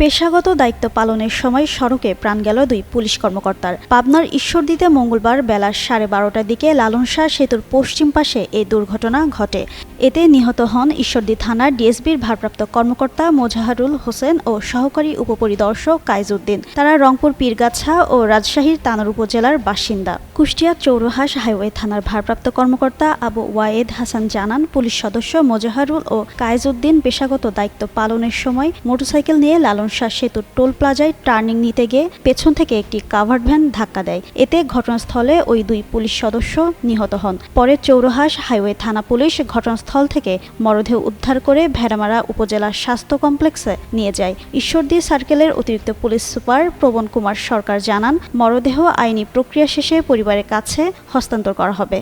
পেশাগত দায়িত্ব পালনের সময় সড়কে প্রাণ গেল দুই পুলিশ কর্মকর্তার। পাবনার ঈশ্বরদীতে মঙ্গলবার বেলা 12:30টার দিকে লালন শাহ সেতুর পশ্চিম পাশে এই দুর্ঘটনা ঘটে। এতে নিহত হন ঈশ্বরদী থানার ডিএসবির ভারপ্রাপ্ত কর্মকর্তা মোজাহারুল হোসেন ও সহকারী উপপরিদর্শক কাইজউদ্দিন। তারা রংপুর পীরগাছা ও রাজশাহীর তানোর উপজেলার বাসিন্দা। কুষ্টিয়া চৌরহাস হাইওয়ে থানার ভারপ্রাপ্ত কর্মকর্তা আবু ওয়ায়েদ হাসান জানান, পুলিশ সদস্য মোজাহারুল ও কাইজউদ্দিন পেশাগত দায়িত্ব পালনের সময় মোটরসাইকেল নিয়ে লালন শাহ সেতুর টোল প্লাজায় টার্নিং নিতে গিয়ে পেছন থেকে একটি কাভার্ড ভ্যান ধাক্কা দেয়। এতে ঘটনাস্থলে ওই দুই পুলিশ সদস্য নিহত হন। পরে চৌরহাস হাইওয়ে থানা পুলিশ ঘটনাস্থল থেকে মরদেহ উদ্ধার করে ভেড়ামারা উপজেলা স্বাস্থ্য কমপ্লেক্সে নিয়ে যায়। ঈশ্বরদী সার্কেলের অতিরিক্ত পুলিশ সুপার প্রবণ কুমার সরকার জানান, মরদেহ আইনি প্রক্রিয়া শেষে পরিবারের কাছে হস্তান্তর করা হবে।